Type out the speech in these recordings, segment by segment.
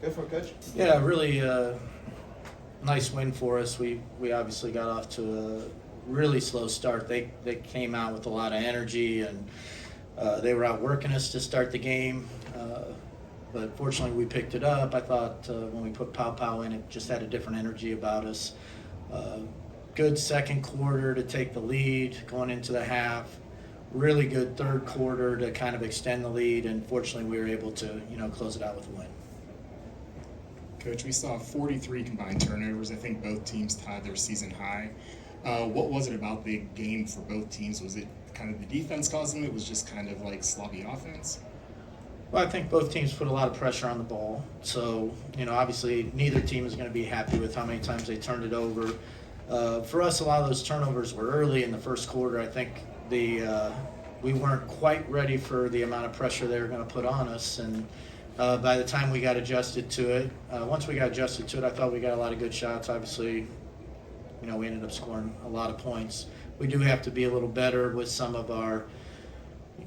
Go for it, Coach. Yeah, really nice win for us. We obviously got off to a really slow start. They came out with a lot of energy, and they were out working us to start the game. But fortunately, we picked it up. I thought when we put Pow Pow in, it just had a different energy about us. Good second quarter to take the lead going into the half. Really good third quarter to kind of extend the lead, and fortunately, we were able to close it out with a win. Coach, we saw 43 combined turnovers. I think both teams tied their season high. What was it about the game for both teams? Was it kind of the defense causing it? Was just kind of like sloppy offense? Well, I think both teams put a lot of pressure on the ball. So, obviously neither team is going to be happy with how many times they turned it over. For us, a lot of those turnovers were early in the first quarter. I think we weren't quite ready for the amount of pressure they were going to put on us. And by the time we got adjusted to it, once we got adjusted to it, I thought we got a lot of good shots. Obviously, we ended up scoring a lot of points. We do have to be a little better with some of our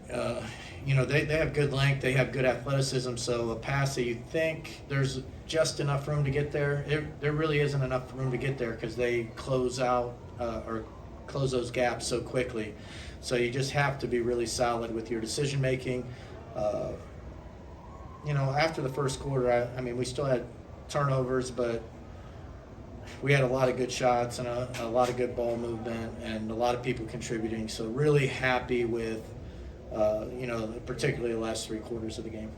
they have good length, they have good athleticism, so a pass that you think there's just enough room to get there, there really isn't enough room to get there because they close out or close those gaps so quickly. So you just have to be really solid with your decision making. After the first quarter, I mean, we still had turnovers, but we had a lot of good shots and a lot of good ball movement and a lot of people contributing. So really happy with particularly the last 3 quarters of the game.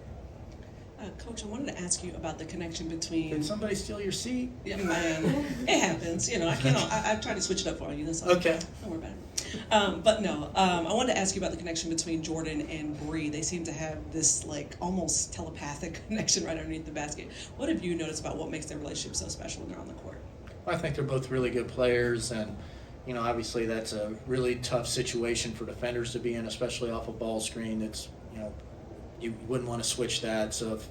Coach, I wanted to ask you about the connection between. Did somebody steal your seat? Yeah, man, it happens. I try to switch it up for you. That's all. Okay. Don't worry about it. But no, I wanted to ask you about the connection between Jordan and Bree. They seem to have this almost telepathic connection right underneath the basket. What have you noticed about what makes their relationship so special when they're on the court? Well, I think they're both really good players, and obviously that's a really tough situation for defenders to be in, especially off a ball screen. It's you wouldn't want to switch that. So if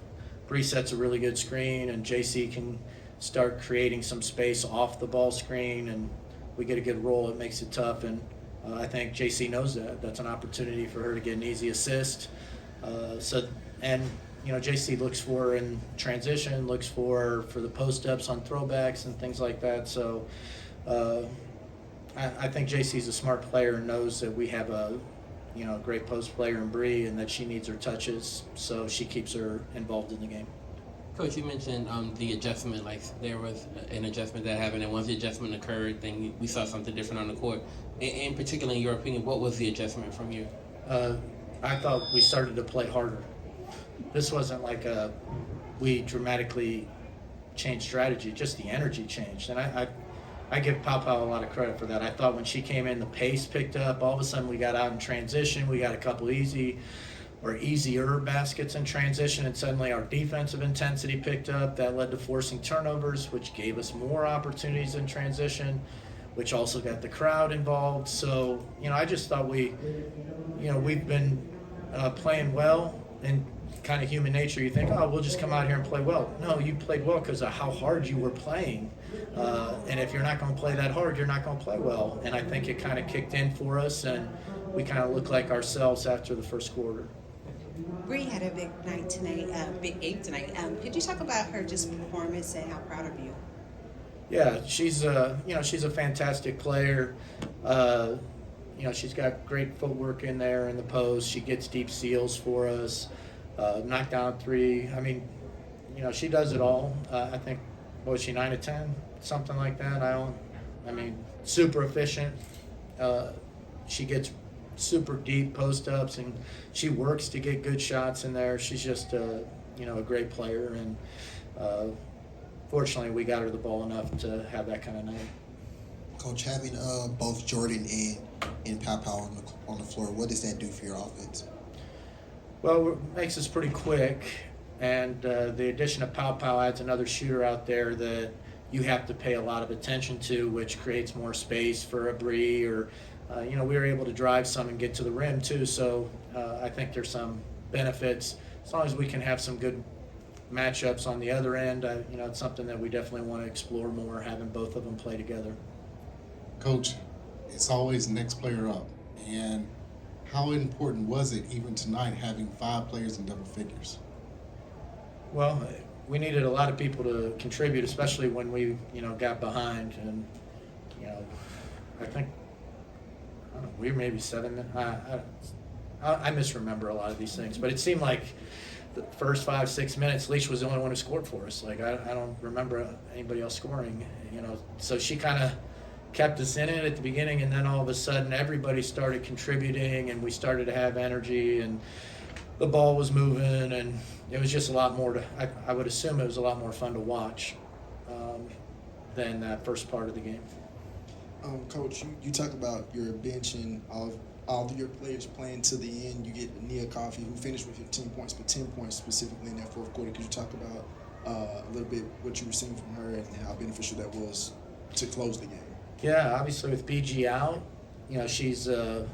Bree sets a really good screen and JC can start creating some space off the ball screen and we get a good roll, it makes it tough. And I think JC knows that. That's an opportunity for her to get an easy assist. JC looks for in transition, looks for the post-ups on throwbacks and things like that. So I think JC's a smart player and knows that we have a great post player in Bree and that she needs her touches, so she keeps her involved in the game. Coach, you mentioned the adjustment, there was an adjustment that happened, and once the adjustment occurred, then we saw something different on the court. In particular, in your opinion, what was the adjustment from you? I thought we started to play harder. This wasn't we dramatically changed strategy, just the energy changed. And I give Pow Pow a lot of credit for that. I thought when she came in, the pace picked up. All of a sudden, we got out in transition. We got a couple easier baskets in transition, and suddenly our defensive intensity picked up. That led to forcing turnovers, which gave us more opportunities in transition, which also got the crowd involved. So, I just thought we've been playing well, and kind of human nature, you think, we'll just come out here and play well. No, you played well because of how hard you were playing. And if you're not going to play that hard, you're not going to play well. And I think it kind of kicked in for us, and we kind of looked like ourselves after the first quarter. Bree had a big night tonight, big game tonight. Could you talk about her performance and how proud of you? Yeah, she's a fantastic player. She's got great footwork in there in the post. She gets deep steals for us. Knockdown 3. I mean, she does it all. I think, was she 9 of 10? Something like that. Super efficient. She gets super deep post-ups, and she works to get good shots in there. She's just, a great player, and fortunately we got her the ball enough to have that kind of night. Coach, having both Jordan and Pow Pow on the floor, what does that do for your offense? Well, it makes us pretty quick, and the addition of Pow Pow adds another shooter out there that you have to pay a lot of attention to, which creates more space for a Bree, or we were able to drive some and get to the rim too. So I think there's some benefits as long as we can have some good matchups on the other end. It's something that we definitely want to explore more, having both of them play together. Coach, it's always next player up, and how important was it even tonight having 5 players in double figures? Well, we needed a lot of people to contribute, especially when we, got behind. And, I think, I don't know, we were maybe 7 minutes. I misremember a lot of these things, but it seemed like the first 5-6 minutes, Leash was the only one who scored for us. Like, I don't remember anybody else scoring, So she kind of kept us in it at the beginning, and then all of a sudden everybody started contributing, and we started to have energy, and the ball was moving, and it was just a lot more I would assume it was a lot more fun to watch than that first part of the game. Coach, you talk about your bench and all of your players playing to the end. You get Nia Coffey, who finished with 15 points, but 10 points specifically in that fourth quarter. Could you talk about a little bit what you were seeing from her and how beneficial that was to close the game? Yeah, obviously with BG out, she's going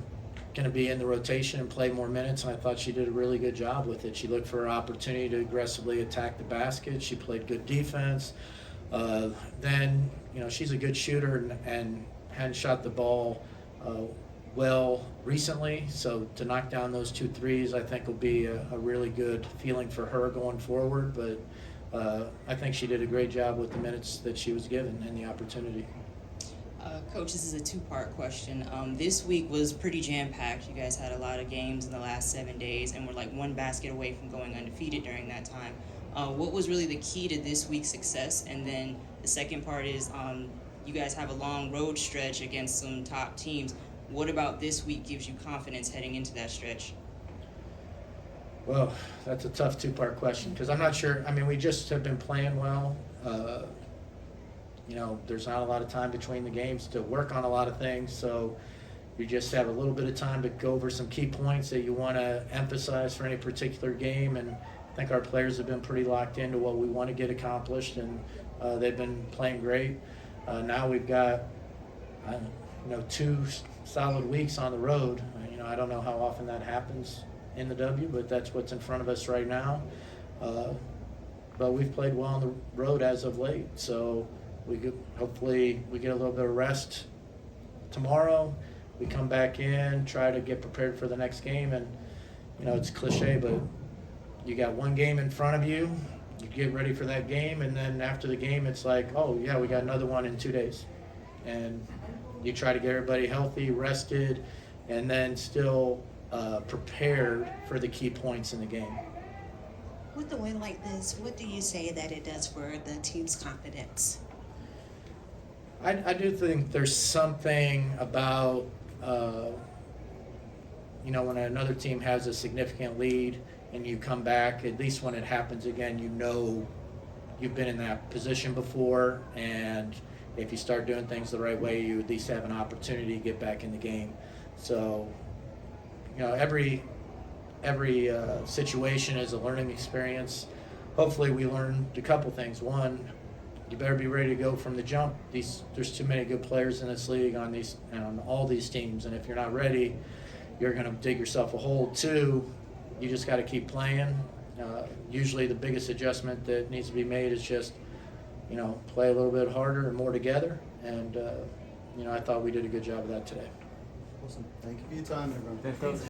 to be in the rotation and play more minutes, and I thought she did a really good job with it. She looked for her opportunity to aggressively attack the basket. She played good defense. Then, she's a good shooter and hadn't shot the ball well recently, so to knock down those 2 threes I think will be a really good feeling for her going forward. But I think she did a great job with the minutes that she was given and the opportunity. Coach, this is a two-part question. This week was pretty jam-packed. You guys had a lot of games in the last 7 days, and we're like one basket away from going undefeated during that time. What was really the key to this week's success? And then the second part is you guys have a long road stretch against some top teams. What about this week gives you confidence heading into that stretch? Well, that's a tough 2-part question because I'm not sure. I mean, we just have been playing well. There's not a lot of time between the games to work on a lot of things, so you just have a little bit of time to go over some key points that you want to emphasize for any particular game. And I think our players have been pretty locked into what we want to get accomplished, and they've been playing great. Now we've got 2 solid weeks on the road. I don't know how often that happens in the W, but that's what's in front of us right now. But we've played well on the road as of late, so hopefully we get a little bit of rest tomorrow. We come back in, try to get prepared for the next game, and it's cliche, but you got one game in front of you. You get ready for that game, and then after the game, it's like, oh yeah, we got another one in 2 days, and you try to get everybody healthy, rested, and then still prepared for the key points in the game. With a win like this, what do you say that it does for the team's confidence? I do think there's something about, when another team has a significant lead and you come back, at least when it happens again, you've been in that position before, and if you start doing things the right way, you at least have an opportunity to get back in the game. So, every situation is a learning experience. Hopefully we learned a couple things. One, you better be ready to go from the jump. There's too many good players in this league on all these teams, and if you're not ready, you're going to dig yourself a hole. 2, you just got to keep playing. Usually the biggest adjustment that needs to be made is just, play a little bit harder and more together. And, I thought we did a good job of that today. Awesome. Thank you for your time, everyone.